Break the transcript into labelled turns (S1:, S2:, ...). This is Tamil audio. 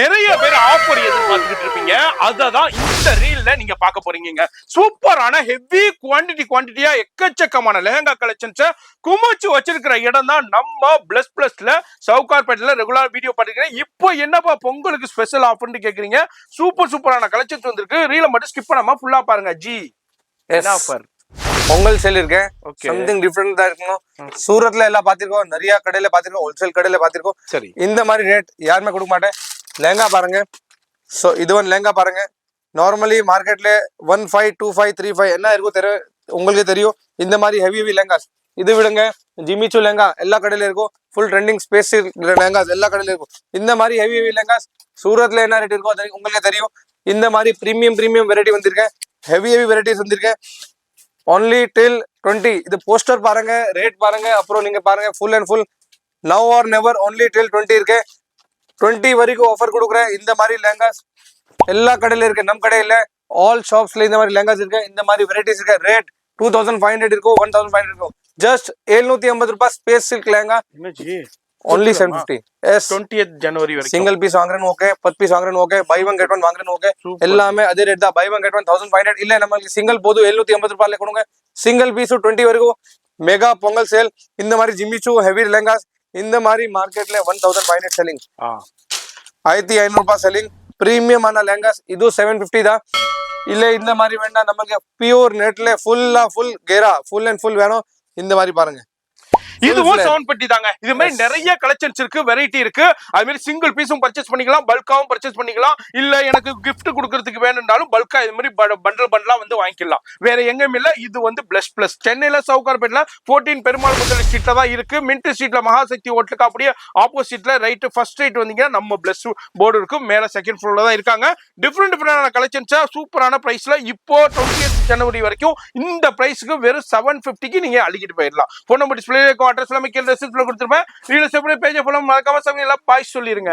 S1: நிறைய பேர் ஆஃபர் எதிர்பார்த்துக்கிட்டு இருப்பீங்க. அததான் இந்த ரீல்ல நீங்க பார்க்க போறீங்க. சூப்பரான ஹெவி குவாண்டிட்டியா எக்கச்சக்கமான லெஹங்கா கலெக்ஷன்ஸ குமிச்சு வச்சிருக்கிற இடம் தான் நம்ம பிளஸ்ல சவுகார்பேட்ல ரெகுலர் வீடியோ பண்ணிருக்கேன். இப்போ என்னப்பா பொங்கலுக்கு ஸ்பெஷல் ஆஃபர்னு கேக்குறீங்க. சூப்பரான கலெக்ஷன்ஸ் வந்திருக்கு. ரீல மட்டும் ஸ்கிப் பண்ணாம ஃபுல்லா பாருங்க. ஜி என்ன ஆஃபர்?
S2: பொங்கல் சேல் இருக்கேன். சம்திங் டிஃபரெண்ட் தான் இருக்கணும். சூரத்ல எல்லாம் பாத்திருக்கோம், நிறைய கடையில பாத்திருக்கோம், ஹோல்சேல் கடையில பாத்திருக்கோம்.
S1: சரி,
S2: இந்த மாதிரி ரேட் யாருமே கொடுக்க மாட்டேன். லெஹங்கா பாருங்க. ஸோ இது ஒன் லெஹங்கா பாருங்க. நார்மலி மார்க்கெட்ல 152535 என்ன இருக்கும் உங்களுக்கு தெரியும். இந்த மாதிரி ஹெவி லெஹங்காஸ் இது விடுங்க. ஜிமிச்சு லெஹங்கா எல்லா கடையில இருக்கும். ஃபுல் ட்ரெண்டிங் ஸ்பேஸ் லெஹங்காஸ் எல்லா கடையில இருக்கும். இந்த மாதிரி ஹெவி லெஹங்காஸ் சூரத்ல என்ன ரேட் இருக்கும் உங்களுக்கு தெரியும். இந்த மாதிரி பிரீமியம் வெரைட்டி வந்திருக்கேன். ஹெவி வெரைட்டிஸ் வந்திருக்கேன். only till 20. இது போஸ்டர் பாருங்க, ரேட் பாருங்க, அப்புறம் நீங்க பாருங்க full and full now are never only till 20 இருக்கு. 20 வரைக்கும் ஆஃபர் கொடுக்குறேன். இந்த மாதிரி லெஹங்காஸ் எல்லா கடையில இருக்கு. நம்ம கடையில ஆல் ஷாப்ஸ்ல இந்த மாதிரி லெஹங்காஸ் இருக்கு. இந்த மாதிரி வெரைட்டிஸ் இருக்கு. ரேட் 2500 இருக்கும், 1500 இருக்கும். ஜஸ்ட் 750 ரூபாய் space silk lehenga. only 750. yes
S1: 20th ஜனவரி வரைக்கும்
S2: சிங்கிள் பீஸ் வாங்குறேன் ஓகே, 10 பீஸ் வாங்குறேன் okay, buy one get one வாங்குறேன் ஓகே. எல்லாமே அதே ரேட் தான். Buy one get one 1500. இல்ல நமக்கு சிங்கிள் போதும் 750 ரூபாயில கொடுங்க. சிங்கிள் பீஸ் 20 வரைக்கும் மெகா பொங்கல் சேல். இந்த மாதிரி ஜிமிச்சு ஹெவி லெஹங்காஸ் இந்த மாதிரி மார்க்கெட்ல 1500 செல்லிங், 1500 ரூபாய் செல்லிங். பிரீமியமான லெஹங்காஸ் இது 750 தான். இல்ல இந்த மாதிரி வேண்டாம், நமக்கு பியூர் நெட்ல ஃபுல் கேரா ஃபுல் அண்ட் ஃபுல் வேணும். இந்த மாதிரி பாருங்க.
S1: இதுவும் 750 தாங்க. இது மாதிரி நிறைய கலெக்ஷன்ஸ் இருக்கு, வெரைட்டி இருக்கு. அது மாதிரி சிங்கிள் பீஸும் பர்ச்சேஸ் பண்ணிக்கலாம், பல்காவும் பர்ச்சேஸ் பண்ணிக்கலாம். இல்ல எனக்கு கிஃப்ட் கொடுக்கறதுக்கு வேணும்னாலும் பல்கா இது மாதிரி பண்டலா வந்து வாங்கிக்கலாம். வேற எங்கேயும் இல்ல. இது வந்து பிளஸ் சென்னையில சவுகார்பேட்ல 14 பெருமாள் முதல் ஸ்ட்ரீட்ல தான் இருக்கு. மின்ட் ஸ்ட்ரீட்ல மகாசக்தி ஹோட்டலுக்கு அப்படியே ஆப்போசிட்ல ரைட் ஃபர்ஸ்ட் ரைட் வந்தீங்கன்னா நம்ம பிளஸ் போர்டு இருக்கு. மேல செகண்ட் ஃப்ளோர்ல தான் இருக்காங்க. டிஃபரெண்டான கலெக்ஷன்ஸா சூப்பரான பிரைஸ்ல இப்போ 20th ஜனவரி வரைக்கும் இந்த பிரைஸ்க்கு வெறும் 750க்கு நீங்க அள்ளிக்கிட்டு போயிடலாம். போன் நம்பர் டிஸ்பிளே அட்ரஸ் எல்லாமே கீழ ரெசிப்ட்ல கொடுத்துருப்பேன். ரீல்ஸ் எப்படி பேஜ் ஃபாலோ மறக்காம சமையல பாய் சொல்லிருங்க.